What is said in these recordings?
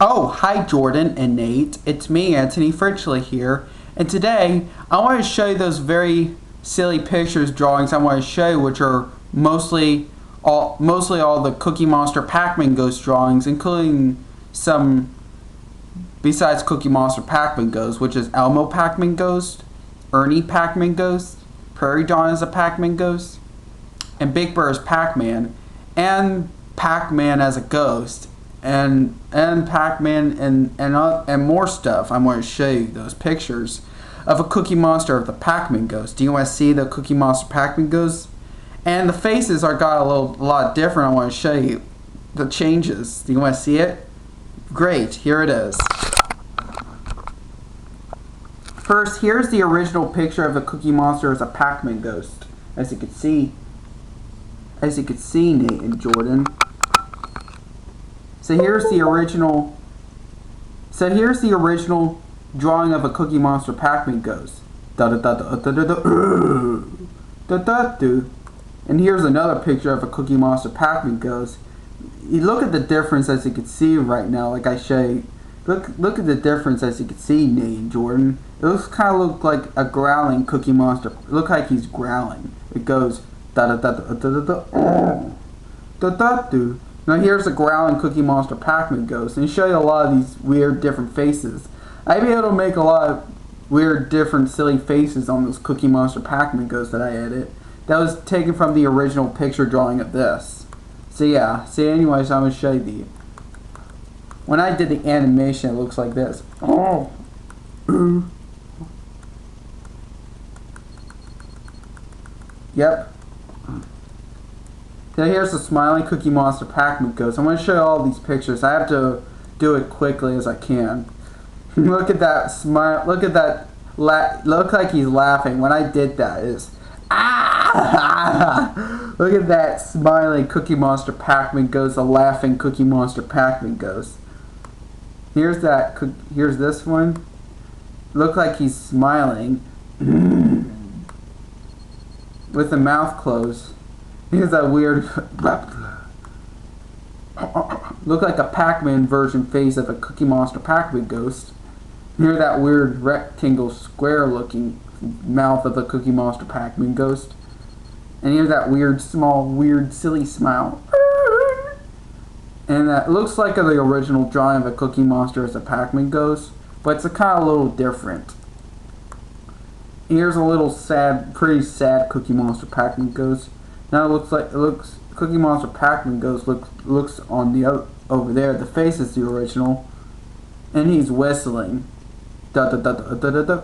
Oh, hi Jordan and Nate. It's me, Anthony Fritchley here. And today, I want to show you those very silly pictures drawings I want to show you, which are mostly all the Cookie Monster Pac-Man Ghost drawings, including some besides Cookie Monster Pac-Man Ghost, which is Elmo Pac-Man Ghost, Ernie Pac-Man Ghost, Prairie Dawn as a Pac-Man Ghost, and Big Bird as Pac-Man, and Pac-Man as a ghost. And Pac-Man and more stuff. I'm going to show you those pictures of a Cookie Monster of the Pac-Man Ghost. Do you want to see the Cookie Monster Pac-Man Ghost? And the faces are got a lot different. I want to show you the changes. Do you want to see it? Great, here it is. First, here's the original picture of the Cookie Monster as a Pac-Man Ghost. As you can see, Nate and Jordan. So here's the original drawing of a Cookie Monster Pac-Man Ghost. And here's another picture of a Cookie Monster Pac-Man Ghost. You look at the difference as you can see right now, like I show you. Look at the difference as you can see, Nate and Jordan. It looks kind of look like a growling Cookie Monster. It looks like he's growling. It goes Now here's a growling Cookie Monster Pac-Man Ghost, and show you a lot of these weird different faces. I'd be able to make a lot of weird different silly faces on those Cookie Monster Pac-Man Ghosts that I edit. That was taken from the original picture drawing of this. So yeah, anyways, I'm going to show you when I did the animation, it looks like this. Oh. Yep. So here's the smiling Cookie Monster Pac-Man Ghost. I'm going to show you all these pictures. I have to do it quickly as I can. Look at that smile. Look at that. Look like he's laughing. When I did that, is Look at that smiling Cookie Monster Pac-Man Ghost. A laughing Cookie Monster Pac-Man Ghost. Here's this one. Look like he's smiling with the mouth closed. Here's that weird look like a Pac-Man version face of a Cookie Monster Pac-Man Ghost. Here's that weird rectangle square looking mouth of the Cookie Monster Pac-Man Ghost. And here's that weird small weird silly smile. And that looks like the original drawing of a Cookie Monster as a Pac-Man Ghost, but it's a kind of a little different. Here's a little sad, pretty sad Cookie Monster Pac-Man Ghost. Now Cookie Monster Pac-Man Ghost looks on the over there. The face is the original, and he's whistling. Da da da da da da da.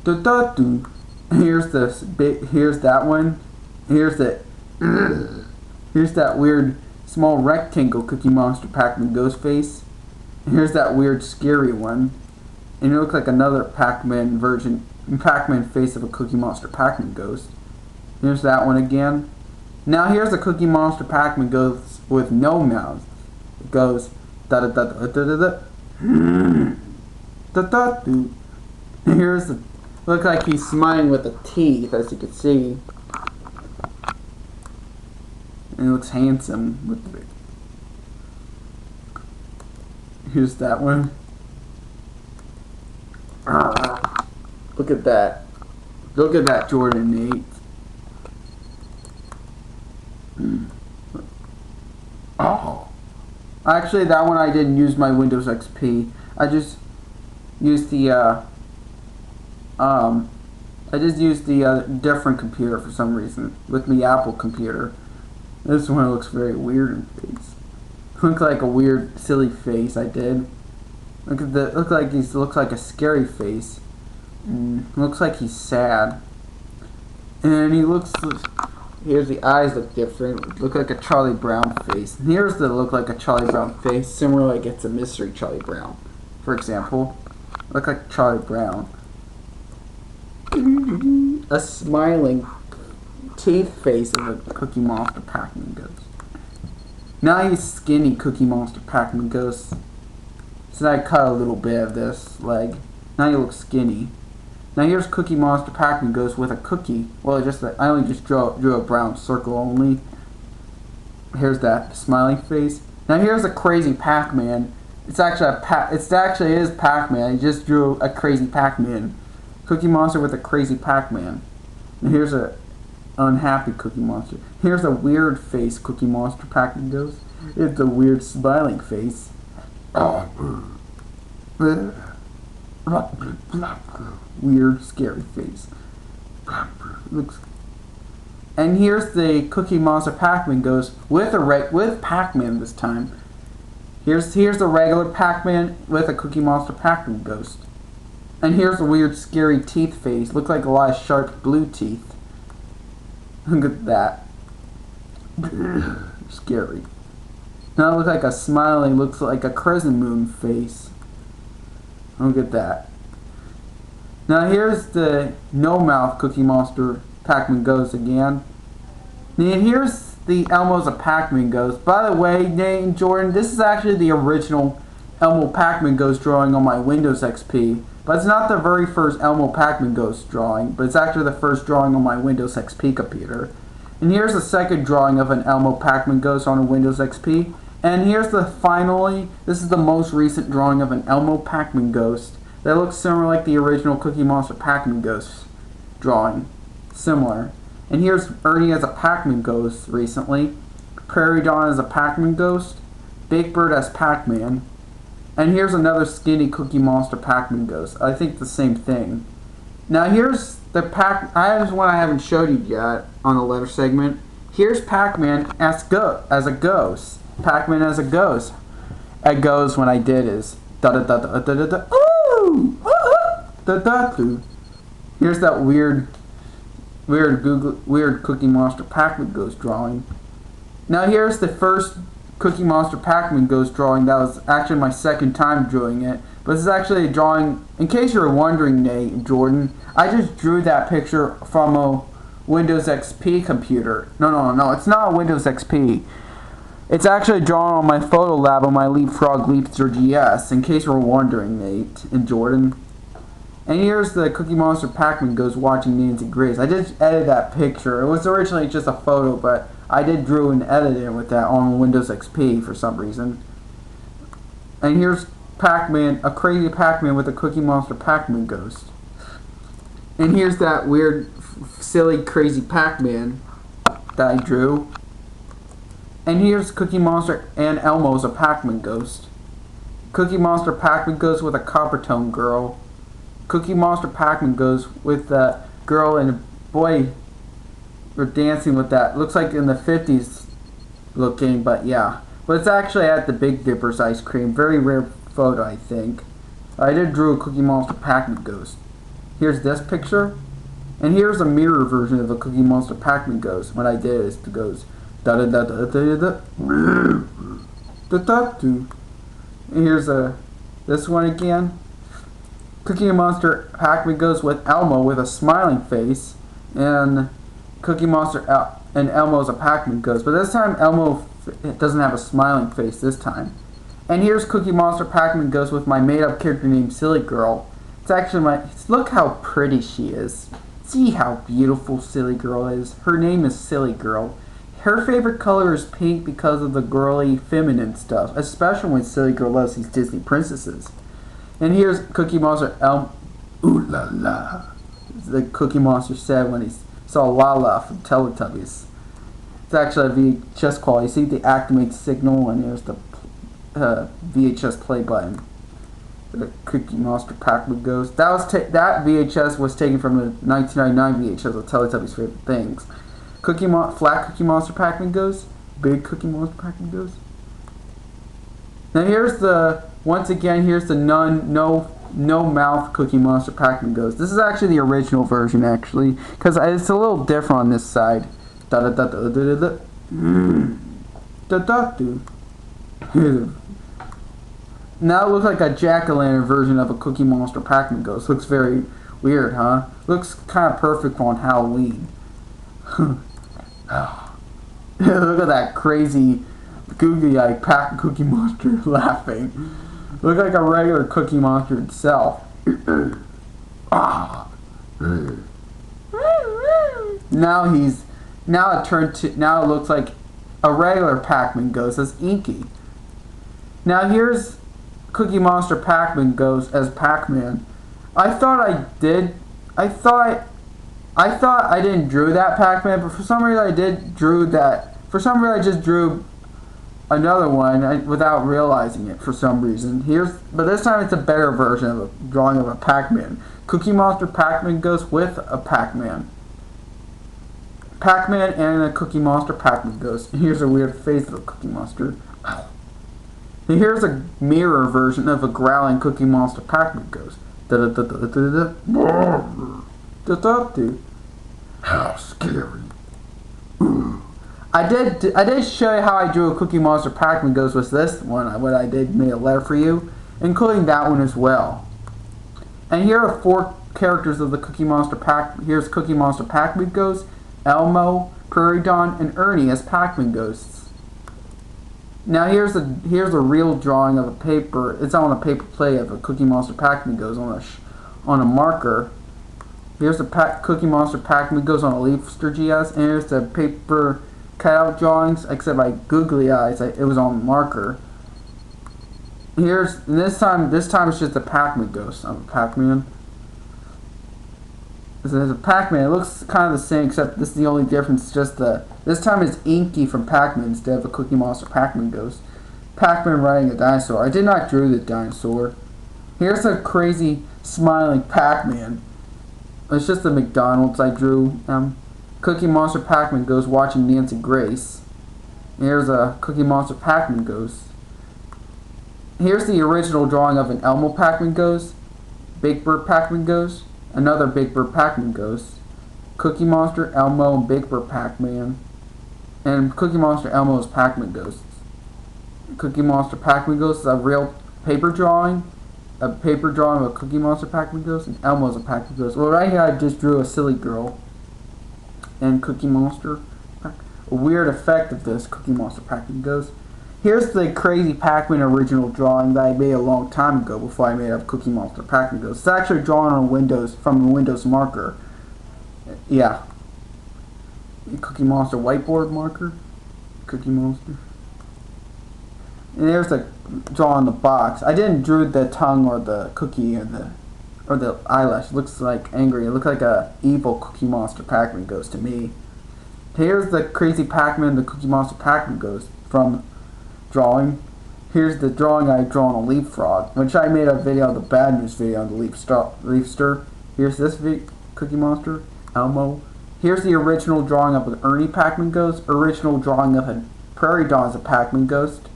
Da da do. Here's that one. Here's that weird small rectangle Cookie Monster Pac-Man Ghost face. Here's that weird scary one. And it looks like another Pac-Man face of a Cookie Monster Pac-Man Ghost. Here's that one again. Now here's a Cookie Monster Pac-Man Ghost with no mouth. It goes da da da da da da da da da da. Here's the look like he's smiling with the teeth, as you can see. And he looks handsome with it. Here's that one. Look at that. Look at that, Jordan and Nate. Oh. Actually, that one I didn't use my Windows XP. I just used the different computer for some reason with the Apple computer. This one looks very weird in the face. Looks like a weird, silly face. I did. Looks like a scary face. Looks like he's sad. And here's the eyes look different. Look like a Charlie Brown face. And here's the look like a Charlie Brown face. Similar like it's a mystery Charlie Brown, for example. Look like Charlie Brown. A smiling teeth face of a Cookie Monster Pac-Man Ghost. Now he's skinny Cookie Monster Pac-Man Ghost. So I cut a little bit of this leg. Now he looks skinny. Now here's Cookie Monster Pac-Man Ghost with a cookie. Well, I only just drew a brown circle only. Here's that smiling face. Now here's a crazy Pac-Man. It's actually is Pac-Man. He just drew a crazy Pac-Man. Cookie Monster with a crazy Pac-Man. And here's a unhappy Cookie Monster. Here's a weird face Cookie Monster Pac-Man goes. It's a weird smiling face. Weird scary face. Looks. And here's the Cookie Monster Pac-Man goes with Pac-Man this time. Here's the regular Pac-Man with a Cookie Monster Pac-Man ghost. And here's the weird scary teeth face. Looks like a lot of sharp blue teeth. Look at that. Scary. Now it looks like a smiling, looks like a crescent moon face. Look at that. Now here's the no mouth Cookie Monster Pac-Man ghost again. And here's the Elmo's a Pac-Man ghost. By the way, Nate and Jordan, this is actually the original Elmo Pac-Man ghost drawing on my Windows XP. But it's not the very first Elmo Pac-Man ghost drawing, but it's actually the first drawing on my Windows XP computer. And here's the second drawing of an Elmo Pac-Man ghost on a Windows XP. And here's this is the most recent drawing of an Elmo Pac-Man ghost that looks similar like the original Cookie Monster Pac-Man ghost drawing. Similar. And here's Ernie as a Pac-Man ghost recently. Prairie Dawn as a Pac-Man ghost. Big Bird as Pac-Man. And here's another skinny Cookie Monster Pac-Man ghost. I think the same thing. Now here's the here's one I haven't showed you yet on the letter segment. Here's Pac-Man as a ghost. Pac-Man as a ghost. A ghost when I did is da da da da da da da ooh da da da. Here's that weird Cookie Monster Pac-Man ghost drawing. Now here's the first Cookie Monster Pac-Man ghost drawing. That was actually my second time drawing it. But this is actually a drawing, in case you were wondering, Nate and Jordan, I just drew that picture from a Windows XP computer. No, it's not a Windows XP. It's actually drawn on my photo lab on my Leapfrog Leapster GS, in case you were wondering, Nate and Jordan. And here's the Cookie Monster Pac-Man ghost watching Nancy Grace. I just edited that picture. It was originally just a photo, but I did drew and edit it with that on Windows XP for some reason. And here's Pac-Man, a crazy Pac-Man with a Cookie Monster Pac-Man ghost. And here's that weird, silly, crazy Pac-Man that I drew. And here's Cookie Monster and Elmo's a Pac-Man ghost. Cookie Monster Pac-Man ghost with a Coppertone girl. Cookie Monster Pac-Man goes with the girl and a boy were dancing with that. Looks like in the 50s looking, but yeah. But it's actually at the Big Dipper's ice cream. Very rare photo, I think. I did drew a Cookie Monster Pac-Man ghost. Here's this picture. And here's a mirror version of a Cookie Monster Pac-Man ghost. What I did is it goes da da da da da da da da da. And here's this one again. Cookie Monster Pac-Man goes with Elmo with a smiling face, and Cookie Monster and Elmo's a Pac-Man ghost. But this time Elmo doesn't have a smiling face this time. And here's Cookie Monster Pac-Man ghost with my made-up character named Silly Girl. It's actually look how pretty she is. See how beautiful Silly Girl is. Her name is Silly Girl. Her favorite color is pink because of the girly, feminine stuff, especially when Silly Girl loves these Disney princesses. And here's Cookie Monster ooh la la. The Cookie Monster said when he saw Lala from Teletubbies. It's actually a VHS quality. You see the activate signal, and there's the VHS play button. The Cookie Monster Pac-Man ghost. That VHS was taken from the 1999 VHS of Teletubbies' favorite things. Flat Cookie Monster Pac-Man ghost. Big Cookie Monster Pac-Man ghost. Now here's once again here's the no mouth Cookie Monster Pac-Man ghost. This is actually the original version actually, because it's a little different on this side. Da da da da da da da da da. Now it looks like a jack-o'-lantern version of a Cookie Monster Pac-Man ghost. Looks very weird, huh? Looks kind of perfect on Halloween. Look at that crazy googly-eyed Cookie Monster laughing. Look like a regular Cookie Monster itself. Now it looks like a regular Pac-Man ghost. It's Inky. Now here's Cookie Monster Pac-Man Ghost as Pac-Man. I thought I did. I thought I didn't drew that Pac-Man, but for some reason I did drew that. For some reason I just drew another one without realizing it for some reason. But this time it's a better version of a drawing of a Pac-Man. Cookie Monster Pac-Man Ghost with a Pac-Man. Pac-Man and a Cookie Monster Pac-Man Ghost. And here's a weird face of a Cookie Monster. And here's a mirror version of a growling Cookie Monster Pac-Man Ghost. How scary. I did show you how I drew a Cookie Monster Pac-Man Ghost with this one. What I did made a letter for you, including that one as well. And here are 4 characters of the Cookie Monster Pac. Here's Cookie Monster Pac-Man Ghost, Elmo, Prairie Dawn, and Ernie as Pac-Man Ghosts. Now here's a real drawing of a paper. It's on a paper plate of a Cookie Monster Pac-Man Ghost on a marker. Here's the Cookie Monster Pac-Man Ghost on a Leafster GS, and here's the paper cutout drawings, except by googly eyes. It was on marker. This time it's just a Pac-Man Ghost of a Pac-Man. This is a Pac-Man. It looks kind of the same, except this is the only difference. This time it's Inky from Pac-Man instead of a Cookie Monster Pac-Man Ghost. Pac-Man riding a dinosaur. I did not draw the dinosaur. Here's a crazy smiling Pac-Man. It's just the McDonald's I drew. Cookie Monster Pac-Man Ghost watching Nancy Grace. Here's a Cookie Monster Pac-Man Ghost. Here's the original drawing of an Elmo Pac-Man Ghost, Big Bird Pac-Man Ghost, another Big Bird Pac-Man Ghost, Cookie Monster, Elmo, and Big Bird Pac-Man, and Cookie Monster, Elmo's Pac-Man Ghosts. Cookie Monster Pac-Man Ghost is a real paper drawing of a Cookie Monster Pac-Man Ghost, and Elmo's a Pac-Man Ghost. Well, right here I just drew a silly girl and Cookie Monster. A weird effect of this Cookie Monster Pac-Man Ghost. Here's the crazy Pac-Man original drawing that I made a long time ago before I made up Cookie Monster Pac-Man Ghost. It's actually drawn on Windows from a Windows marker. Yeah. Cookie Monster whiteboard marker. Cookie Monster. And there's the draw on the box. I didn't draw the tongue or the cookie or the eyelash. It looks like angry. It looks like a evil Cookie Monster Pac-Man Ghost to me. Here's the crazy Pac-Man, the Cookie Monster Pac-Man Ghost from drawing. Here's the drawing I drew on a leapfrog, which I made a video of the bad news video on the Leafster. Here's this Cookie Monster, Elmo. Here's the original drawing of an Ernie Pac-Man Ghost, original drawing of a Prairie Dawn as a Pac-Man Ghost,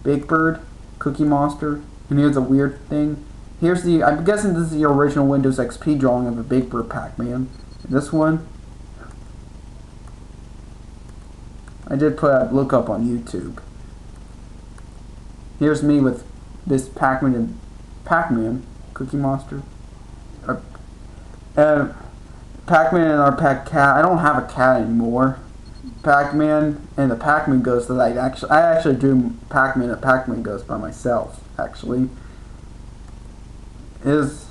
Big Bird, Cookie Monster, and here's a weird thing. I'm guessing this is the original Windows XP drawing of a Big Bird Pac-Man. This one, I did put a lookup on YouTube. Here's me with this Pac-Man and Pac-Man, Cookie Monster. Pac-Man and our pet cat. I don't have a cat anymore. Pac-Man and the Pac-Man Ghost that I actually drew Pac-Man and Pac-Man Ghost by myself, actually. Is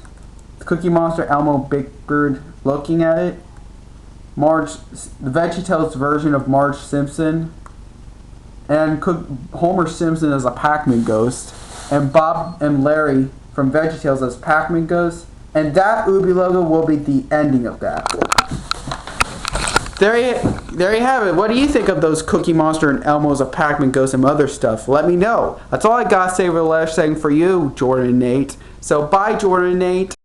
Cookie Monster, Elmo, Big Bird looking at it. The VeggieTales version of Marge Simpson. And Homer Simpson as a Pac-Man Ghost. And Bob and Larry from VeggieTales as Pac-Man Ghost. And that Ubi logo will be the ending of that. There you have it. What do you think of those Cookie Monster and Elmo's a Pac-Man Ghost and other stuff? Let me know. That's all I got to say for the last thing for you, Jordan and Nate. So bye, Jordan and Nate.